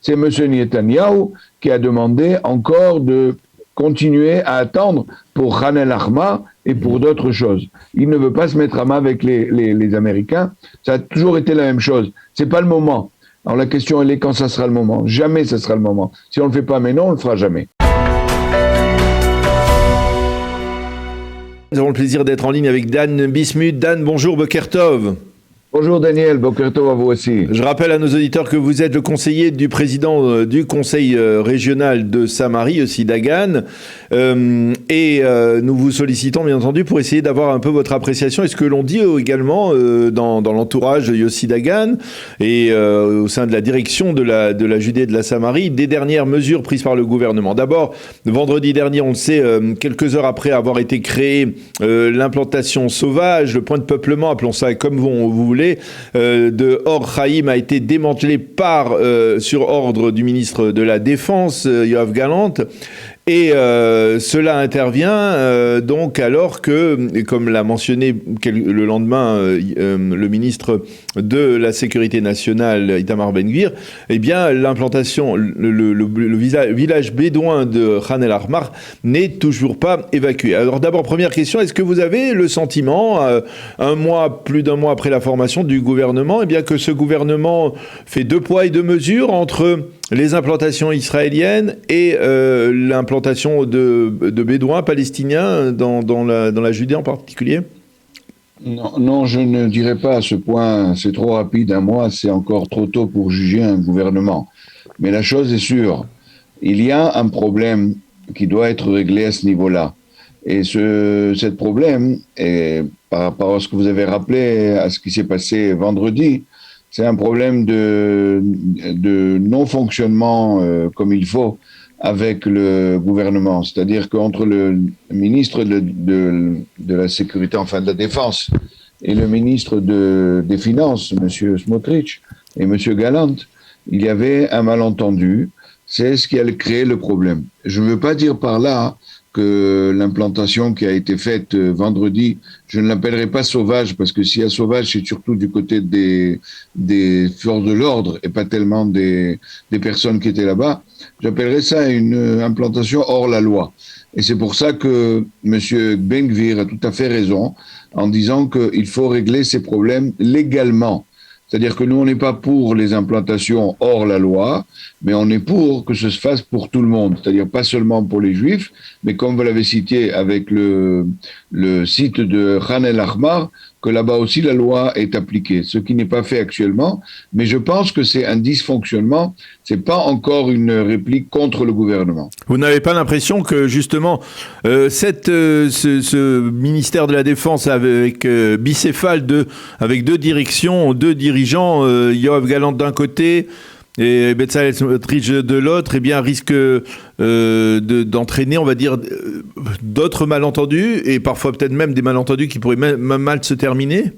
c'est M. Netanyahou qui a demandé encore de continuer à attendre pour Khan el-Ahmar et pour d'autres choses. Il ne veut pas se mettre à main avec les Américains. Ça a toujours été la même chose. C'est pas le moment. Alors la question, elle est quand ça sera le moment. Jamais ça sera le moment. Si on ne le fait pas maintenant, on ne le fera jamais. Nous avons le plaisir d'être en ligne avec Dan Bismuth. Dan, bonjour, Boker Tov. Bonjour Daniel, Boker Tov à vous aussi. Je rappelle à nos auditeurs que vous êtes le conseiller du président du conseil régional de Samarie, Yossi Dagan, et nous vous sollicitons bien entendu pour essayer d'avoir un peu votre appréciation et ce que l'on dit également dans l'entourage de Yossi Dagan et au sein de la direction de la Judée et de la Samarie, des dernières mesures prises par le gouvernement. D'abord, vendredi dernier, on le sait, quelques heures après avoir été créée l'implantation sauvage, le point de peuplement, appelons ça comme vous voulez, de Or Chaim a été démantelé sur ordre du ministre de la Défense, Yoav Gallant. Et cela intervient donc alors que, comme l'a mentionné le lendemain le ministre de la Sécurité nationale, Itamar Ben-Gvir, eh bien l'implantation, le village bédouin de Khan el-Ahmar n'est toujours pas évacué. Alors d'abord, première question, est-ce que vous avez le sentiment, plus d'un mois après la formation du gouvernement, eh bien que ce gouvernement fait deux poids et deux mesures entre les implantations israéliennes et l'implantation de Bédouins palestiniens dans la Judée en particulier? Non, je ne dirais pas à ce point, c'est trop rapide, un mois, c'est encore trop tôt pour juger un gouvernement. Mais la chose est sûre, il y a un problème qui doit être réglé à ce niveau-là. Et ce problème, et par rapport à ce que vous avez rappelé, à ce qui s'est passé vendredi, c'est un problème de non-fonctionnement comme il faut avec le gouvernement. C'est-à-dire qu'entre le ministre de la Sécurité, enfin de la Défense, et le ministre des Finances, M. Smotrich, et M. Gallant, il y avait un malentendu. C'est ce qui a créé le problème. Je ne veux pas dire par là que l'implantation qui a été faite vendredi, je ne l'appellerai pas sauvage, parce que s'il y a sauvage, c'est surtout du côté des forces de l'ordre et pas tellement des personnes qui étaient là-bas. J'appellerais ça une implantation hors la loi. Et c'est pour ça que M. Ben-Gvir a tout à fait raison en disant qu'il faut régler ces problèmes légalement. C'est-à-dire que nous, on n'est pas pour les implantations hors la loi, mais on est pour que ce se fasse pour tout le monde. C'est-à-dire pas seulement pour les Juifs, mais comme vous l'avez cité avec le site de Khan el-Ahmar, que là-bas aussi la loi est appliquée. Ce qui n'est pas fait actuellement, mais je pense que c'est un dysfonctionnement. C'est pas encore une réplique contre le gouvernement. Vous n'avez pas l'impression que justement ce ministère de la Défense avec bicéphale avec deux directions, deux dirigeants, Yoav Gallant d'un côté et Bezalel Smotrich de l'autre, eh bien risque d'entraîner, on va dire, d'autres malentendus et parfois peut-être même des malentendus qui pourraient même mal se terminer?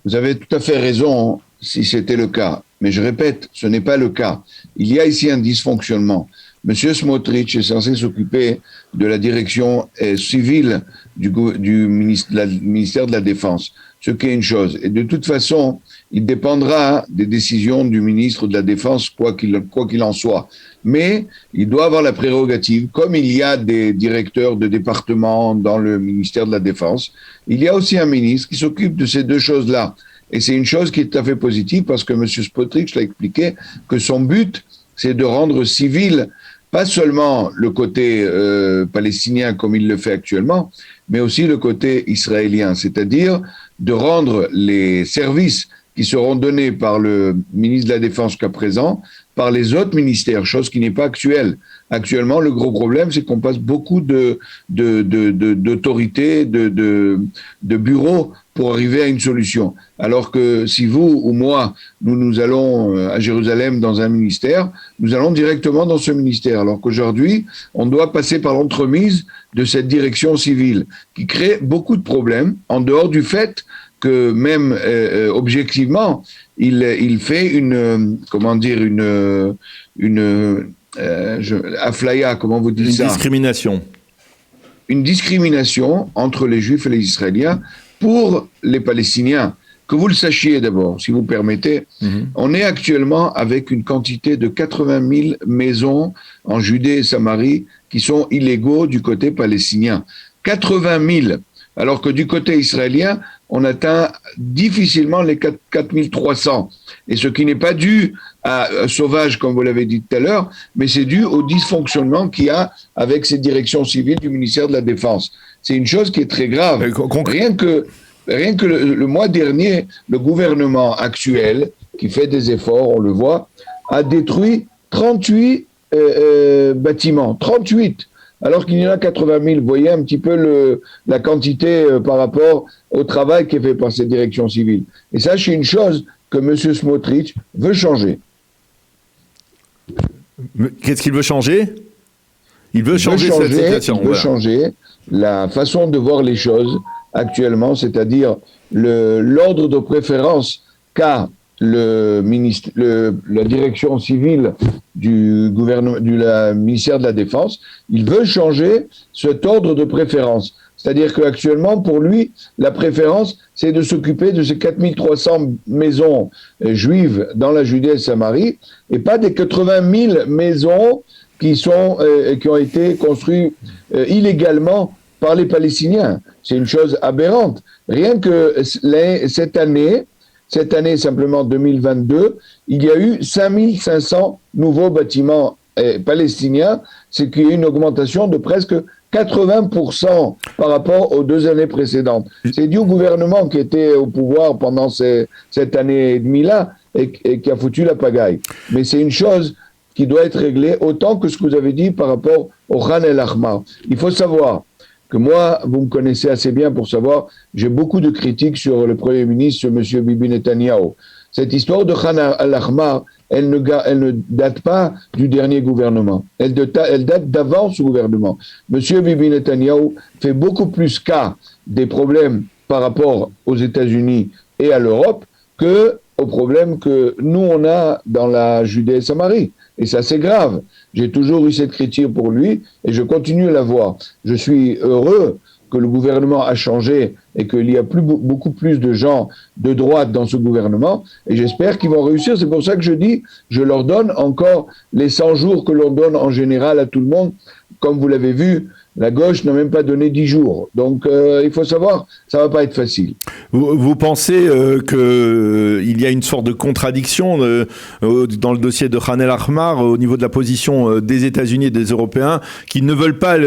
Vous avez tout à fait raison si c'était le cas. Mais je répète, ce n'est pas le cas. Il y a ici un dysfonctionnement. Monsieur Smotrich est censé s'occuper de la direction civile du ministère de la Défense, ce qui est une chose. Et de toute façon, il dépendra des décisions du ministre de la Défense, quoi qu'il en soit. Mais il doit avoir la prérogative, comme il y a des directeurs de département dans le ministère de la Défense, il y a aussi un ministre qui s'occupe de ces deux choses-là. Et c'est une chose qui est tout à fait positive parce que M. Smotrich l'a expliqué que son but, c'est de rendre civil pas seulement le côté palestinien comme il le fait actuellement, mais aussi le côté israélien, c'est-à-dire de rendre les services qui seront donnés par le ministre de la Défense jusqu'à présent, par les autres ministères, chose qui n'est pas actuelle. Actuellement, le gros problème, c'est qu'on passe beaucoup d'autorités, de bureaux pour arriver à une solution. Alors que si vous ou moi, nous allons à Jérusalem dans un ministère, nous allons directement dans ce ministère. Alors qu'aujourd'hui, on doit passer par l'entremise de cette direction civile qui crée beaucoup de problèmes en dehors du fait que même objectivement, il fait une aflaya, comment vous dites ça ? Une discrimination entre les Juifs et les Israéliens pour les Palestiniens. que vous le sachiez d'abord, si vous permettez, on est actuellement avec une quantité de 80 000 maisons en Judée et Samarie qui sont illégaux du côté palestinien. 80 000, alors que du côté israélien, on atteint difficilement les 4 300. Et ce qui n'est pas dû à sauvage, comme vous l'avez dit tout à l'heure, mais c'est dû au dysfonctionnement qu'il y a avec ces directions civiles du ministère de la Défense. C'est une chose qui est très grave. Rien que le mois dernier, le gouvernement actuel, qui fait des efforts, on le voit, a détruit 38 bâtiments. 38, alors qu'il y en a 80 000. Vous voyez un petit peu la quantité par rapport au travail qui est fait par ces directions civiles. Et ça, c'est une chose que M. Smotrich veut changer. Qu'est-ce qu'il veut changer ? Il veut changer cette situation. Il veut changer la façon de voir les choses actuellement, c'est-à-dire l'ordre de préférence qu'a la direction civile du gouvernement, du ministère de la Défense. Il veut changer cet ordre de préférence. C'est-à-dire qu'actuellement, pour lui, la préférence, c'est de s'occuper de ces 4 300 maisons juives dans la Judée et Samarie, et pas des 80 000 maisons qui ont été construites illégalement par les Palestiniens. C'est une chose aberrante. Rien que cette année simplement 2022, il y a eu 5 500 nouveaux bâtiments palestiniens, ce qui est une augmentation de presque 80% par rapport aux 2 années précédentes. C'est dû au gouvernement qui était au pouvoir pendant cette année et demie-là et qui a foutu la pagaille. Mais c'est une chose qui doit être réglée autant que ce que vous avez dit par rapport au Khan el-Ahmar. Il faut savoir que moi, vous me connaissez assez bien pour savoir, j'ai beaucoup de critiques sur le Premier ministre, M. Bibi Netanyahu. Cette histoire de Khan el-Ahmar, elle ne date pas du dernier gouvernement. Elle date d'avant ce gouvernement. M. Bibi Netanyahu fait beaucoup plus cas des problèmes par rapport aux États-Unis et à l'Europe que aux problèmes que nous, on a dans la Judée et Samarie. Et ça, c'est grave. J'ai toujours eu cette critique pour lui et je continue à l'avoir. Je suis heureux que le gouvernement a changé et qu'il y a beaucoup plus de gens de droite dans ce gouvernement et j'espère qu'ils vont réussir. C'est pour ça que je dis, je leur donne encore les 100 jours que l'on donne en général à tout le monde. Comme vous l'avez vu, la gauche n'a même pas donné 10 jours. Donc, il faut savoir, ça ne va pas être facile. Vous pensez qu'il y a une sorte de contradiction dans le dossier de Khan el-Ahmar au niveau de la position des États-Unis et des Européens qui ne veulent pas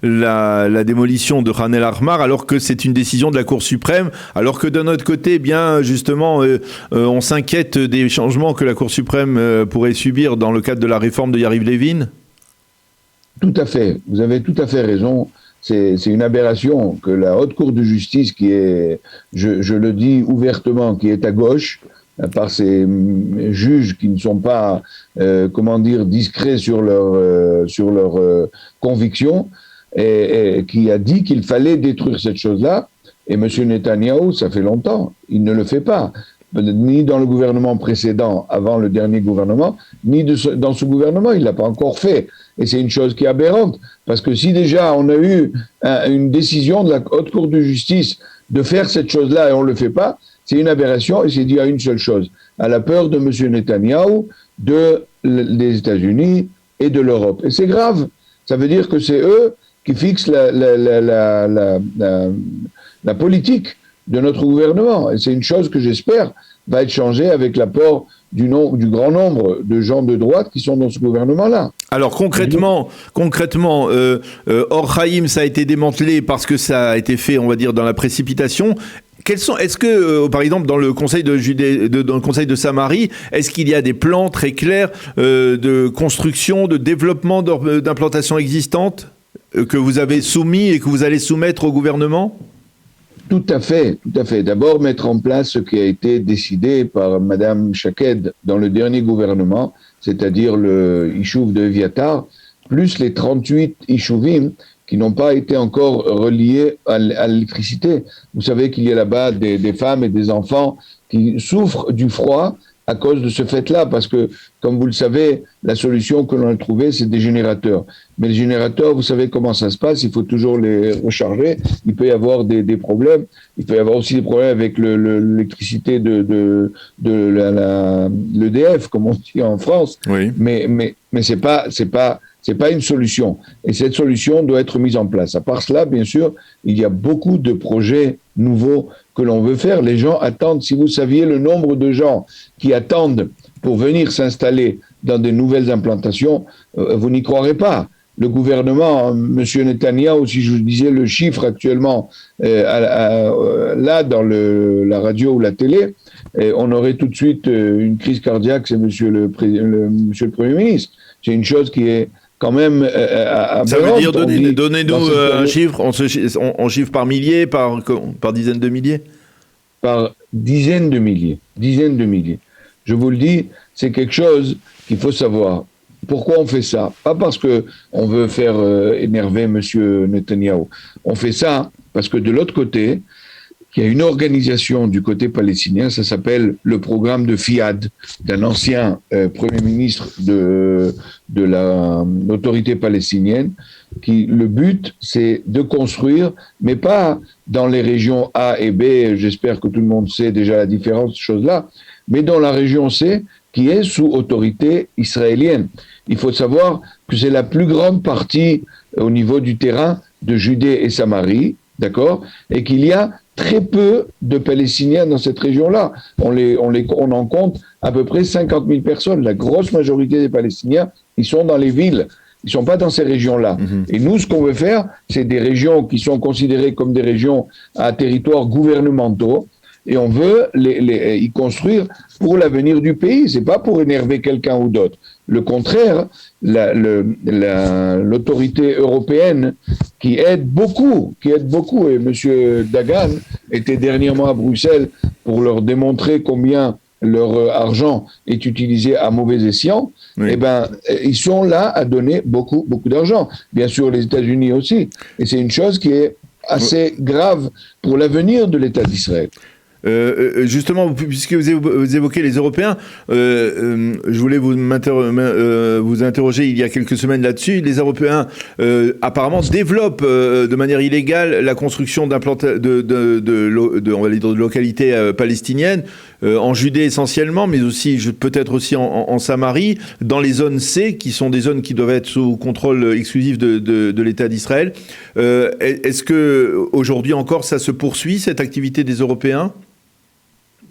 la démolition de Khan el-Ahmar alors que c'est une décision de la Cour suprême, alors que d'un autre côté, eh bien justement, on s'inquiète des changements que la Cour suprême pourrait subir dans le cadre de la réforme de Yariv Levin ? Tout à fait, vous avez tout à fait raison. C'est une aberration que la Haute Cour de justice, qui est, je le dis ouvertement, qui est à gauche, par ces juges qui ne sont pas, discrets sur leur conviction, et qui a dit qu'il fallait détruire cette chose-là. Et M. Netanyahou, ça fait longtemps, il ne le fait pas. Ni dans le gouvernement précédent, avant le dernier gouvernement, ni dans ce gouvernement, il ne l'a pas encore fait. Et c'est une chose qui est aberrante, parce que si déjà on a eu une décision de la Haute Cour de justice de faire cette chose-là et on ne le fait pas, c'est une aberration et c'est dû à une seule chose, à la peur de M. Netanyahou, des États-Unis et de l'Europe. Et c'est grave, ça veut dire que c'est eux qui fixent la politique de notre gouvernement. Et c'est une chose que j'espère va être changée avec l'apport du grand nombre de gens de droite qui sont dans ce gouvernement-là. Alors concrètement, Or Chaim, ça a été démantelé parce que ça a été fait, on va dire, dans la précipitation. Est-ce que, par exemple, dans le Conseil de Judée, dans le Conseil de Samarie, est-ce qu'il y a des plans très clairs de construction, de développement d'implantations existantes que vous avez soumis et que vous allez soumettre au gouvernement ? Tout à fait. D'abord, mettre en place ce qui a été décidé par Madame Shaked dans le dernier gouvernement, c'est-à-dire le Ishuv de Eviatar, plus les 38 Ishuvim qui n'ont pas été encore reliés à l'électricité. Vous savez qu'il y a là-bas des femmes et des enfants qui souffrent du froid à cause de ce fait-là, parce que, comme vous le savez, la solution que l'on a trouvée, c'est des générateurs. Mais les générateurs, vous savez comment ça se passe, il faut toujours les recharger, il peut y avoir des problèmes, il peut y avoir aussi des problèmes avec l'électricité de l'EDF, comme on dit en France, Oui. mais c'est pas une solution. Et cette solution doit être mise en place. À part cela, bien sûr, il y a beaucoup de projets nouveaux que l'on veut faire. Les gens attendent, si vous saviez le nombre de gens qui attendent pour venir s'installer dans de nouvelles implantations, vous n'y croirez pas. Le gouvernement, M. Netanyahou, si je vous disais le chiffre actuellement, là, dans la radio ou la télé, on aurait tout de suite une crise cardiaque, c'est monsieur le Premier ministre. C'est une chose qui est quand même aberrante. Ça veut dire, donnez-nous un chiffre, on chiffre par milliers, par dizaines de milliers? Par dizaines de milliers. Je vous le dis, c'est quelque chose qu'il faut savoir. Pourquoi on fait ça? Pas parce qu'on veut faire énerver M. Netanyahou. On fait ça parce que de l'autre côté, il y a une organisation du côté palestinien, ça s'appelle le programme de Fiad, d'un ancien Premier ministre de l'autorité palestinienne, qui le but, c'est de construire, mais pas dans les régions A et B, j'espère que tout le monde sait déjà la différence de ces choses-là, mais dans la région C, qui est sous autorité israélienne. Il faut savoir que c'est la plus grande partie au niveau du terrain de Judée et Samarie, d'accord, et qu'il y a très peu de Palestiniens dans cette région-là. On en compte à peu près 50 000 personnes. La grosse majorité des Palestiniens, ils sont dans les villes. Ils ne sont pas dans ces régions-là. Et nous, ce qu'on veut faire, c'est des régions qui sont considérées comme des régions à territoire gouvernementaux. Et on veut y construire pour l'avenir du pays. C'est pas pour énerver quelqu'un ou d'autre. Le contraire, l'autorité européenne qui aide beaucoup, et M. Dagan était dernièrement à Bruxelles pour leur démontrer combien leur argent est utilisé à mauvais escient, oui. Ils sont là à donner beaucoup d'argent. Bien sûr, les États-Unis aussi. Et c'est une chose qui est assez grave pour l'avenir de l'État d'Israël. Justement, puisque vous évoquez les Européens, je voulais vous interroger il y a quelques semaines là-dessus. Les Européens apparemment développent de manière illégale la construction on va dire, de localités palestiniennes, en Judée essentiellement, mais aussi peut-être aussi en Samarie, dans les zones C, qui sont des zones qui doivent être sous contrôle exclusif de l'État d'Israël. Est-ce que aujourd'hui encore ça se poursuit, cette activité des Européens?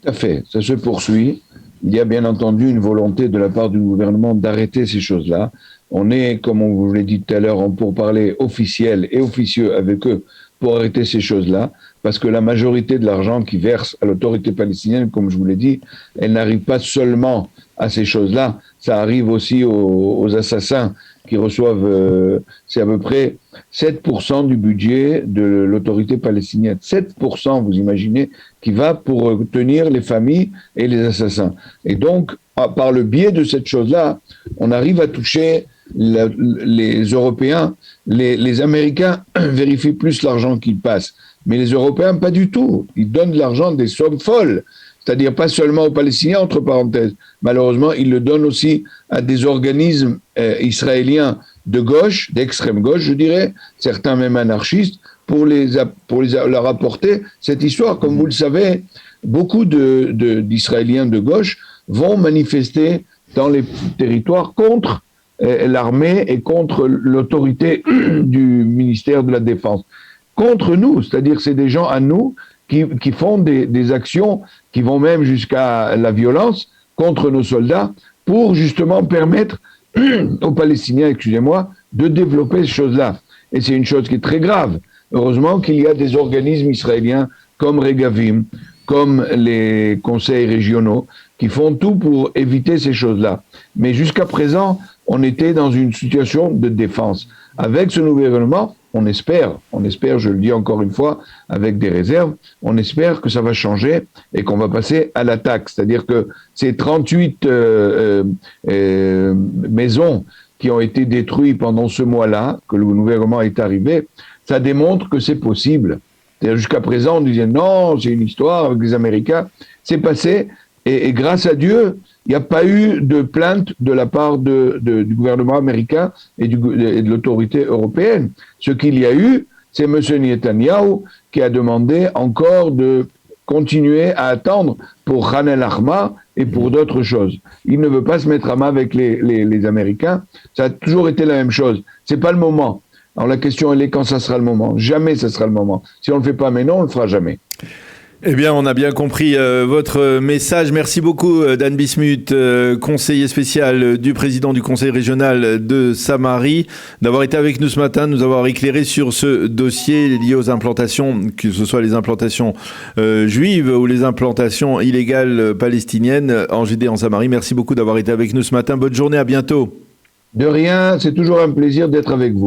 Tout à fait, ça se poursuit. Il y a bien entendu une volonté de la part du gouvernement d'arrêter ces choses-là. On est, comme on vous l'a dit tout à l'heure, en pourparlers officiel et officieux avec eux pour arrêter ces choses-là, parce que la majorité de l'argent qui verse à l'autorité palestinienne, comme je vous l'ai dit, elle n'arrive pas seulement à ces choses-là, ça arrive aussi aux assassins qui reçoivent, c'est à peu près 7% du budget de l'autorité palestinienne. 7%, vous imaginez, qui va pour tenir les familles et les assassins. Et donc, par le biais de cette chose-là, on arrive à toucher les Européens. Les Américains vérifient plus l'argent qu'ils passent, mais les Européens, pas du tout. Ils donnent de l'argent, des sommes folles. C'est-à-dire pas seulement aux Palestiniens, entre parenthèses. Malheureusement, ils le donnent aussi à des organismes israéliens de gauche, d'extrême gauche, je dirais, certains même anarchistes, pour leur apporter cette histoire. Comme vous le savez, beaucoup d'Israéliens de gauche vont manifester dans les territoires contre l'armée et contre l'autorité du ministère de la Défense. Contre nous, c'est-à-dire c'est des gens à nous qui font des actions qui vont même jusqu'à la violence contre nos soldats pour justement permettre aux Palestiniens, excusez-moi, de développer ces choses-là. Et c'est une chose qui est très grave. Heureusement qu'il y a des organismes israéliens comme Regavim, comme les conseils régionaux, qui font tout pour éviter ces choses-là. Mais jusqu'à présent, on était dans une situation de défense. Avec ce nouveau gouvernement, on espère, je le dis encore une fois, avec des réserves, on espère que ça va changer et qu'on va passer à l'attaque. C'est-à-dire que ces 38 maisons qui ont été détruites pendant ce mois-là, que le gouvernement est arrivé, ça démontre que c'est possible. C'est-à-dire jusqu'à présent, on disait non, c'est une histoire avec les Américains. C'est passé Et grâce à Dieu, il n'y a pas eu de plainte de la part du gouvernement américain et de l'autorité européenne. Ce qu'il y a eu, c'est M. Netanyahou qui a demandé encore de continuer à attendre pour Khan el-Ahmar et pour d'autres choses. Il ne veut pas se mettre à main avec les Américains. Ça a toujours été la même chose. C'est pas le moment. Alors la question, elle est quand ça sera le moment. Jamais ça sera le moment. Si on ne le fait pas maintenant, on ne le fera jamais. Eh bien, on a bien compris votre message. Merci beaucoup, Dan Bismuth, conseiller spécial du président du conseil régional de Samarie, d'avoir été avec nous ce matin, de nous avoir éclairé sur ce dossier lié aux implantations, que ce soit les implantations juives ou les implantations illégales palestiniennes en Judée et en Samarie. Merci beaucoup d'avoir été avec nous ce matin. Bonne journée, à bientôt. De rien, c'est toujours un plaisir d'être avec vous.